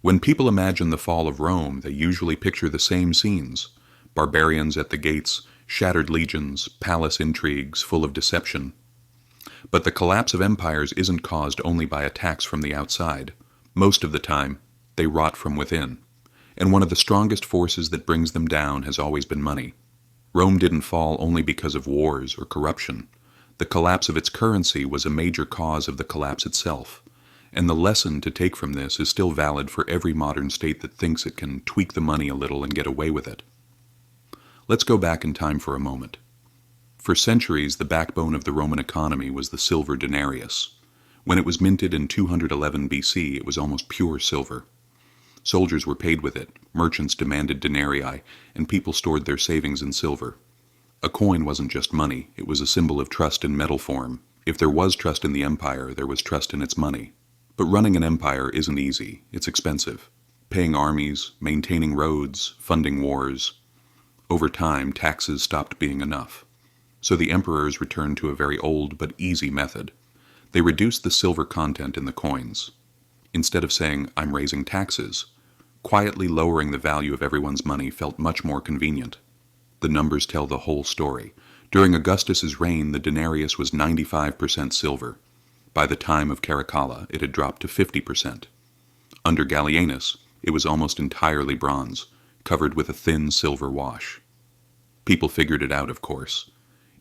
When people imagine the fall of Rome, they usually picture the same scenes: barbarians at the gates, shattered legions, palace intrigues full of deception. But the collapse of empires isn't caused only by attacks from the outside. Most of the time, they rot from within. And one of the strongest forces that brings them down has always been money. Rome didn't fall only because of wars or corruption. The collapse of its currency was a major cause of the collapse itself. And the lesson to take from this is still valid for every modern state that thinks it can tweak the money a little and get away with it. Let's go back in time for a moment. For centuries, the backbone of the Roman economy was the silver denarius. When it was minted in 211 BC, it was almost pure silver. Soldiers were paid with it, merchants demanded denarii, and people stored their savings in silver. A coin wasn't just money, it was a symbol of trust in metal form. If there was trust in the empire, there was trust in its money. But running an empire isn't easy, it's expensive. Paying armies, maintaining roads, funding wars. Over time, taxes stopped being enough. So the emperors returned to a very old but easy method. They reduced the silver content in the coins. Instead of saying, "I'm raising taxes," quietly lowering the value of everyone's money felt much more convenient. The numbers tell the whole story. During Augustus's reign, the denarius was 95% silver. By the time of Caracalla, it had dropped to 50%. Under Gallienus, it was almost entirely bronze, covered with a thin silver wash. People figured it out, of course.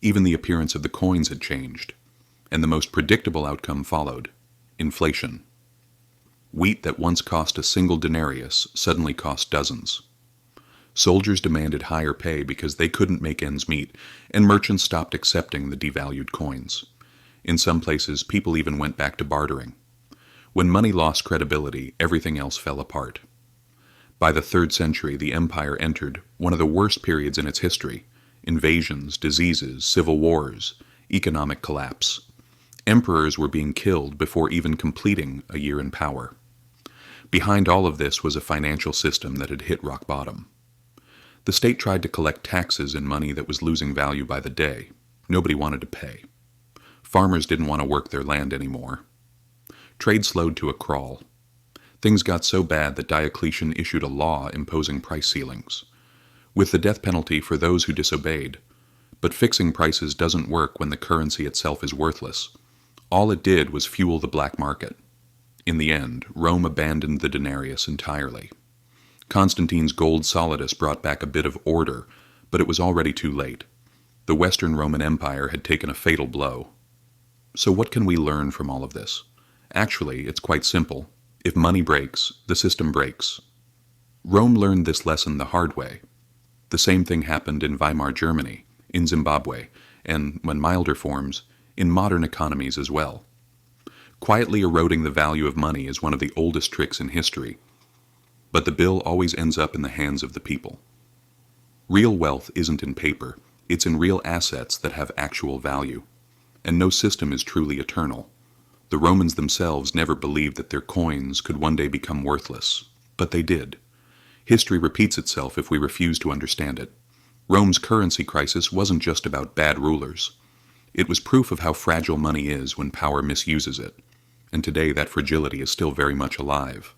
Even the appearance of the coins had changed. And the most predictable outcome followed: inflation. Wheat that once cost a single denarius suddenly cost dozens. Soldiers demanded higher pay because they couldn't make ends meet, and merchants stopped accepting the devalued coins. In some places, people even went back to bartering. When money lost credibility, everything else fell apart. By the 3rd century, the empire entered one of the worst periods in its history: invasions, diseases, civil wars, economic collapse. Emperors were being killed before even completing a year in power. Behind all of this was a financial system that had hit rock bottom. The state tried to collect taxes in money that was losing value by the day. Nobody wanted to pay. Farmers didn't want to work their land anymore. Trade slowed to a crawl. Things got so bad that Diocletian issued a law imposing price ceilings, with the death penalty for those who disobeyed. But fixing prices doesn't work when the currency itself is worthless. All it did was fuel the black market. In the end, Rome abandoned the denarius entirely. Constantine's gold solidus brought back a bit of order, but it was already too late. The Western Roman Empire had taken a fatal blow. So what can we learn from all of this? Actually, it's quite simple. If money breaks, the system breaks. Rome learned this lesson the hard way. The same thing happened in Weimar Germany, in Zimbabwe, and, when milder forms, in modern economies as well. Quietly eroding the value of money is one of the oldest tricks in history, but the bill always ends up in the hands of the people. Real wealth isn't in paper, it's in real assets that have actual value. And no system is truly eternal. The Romans themselves never believed that their coins could one day become worthless, but they did. History repeats itself if we refuse to understand it. Rome's currency crisis wasn't just about bad rulers. It was proof of how fragile money is when power misuses it, and today that fragility is still very much alive.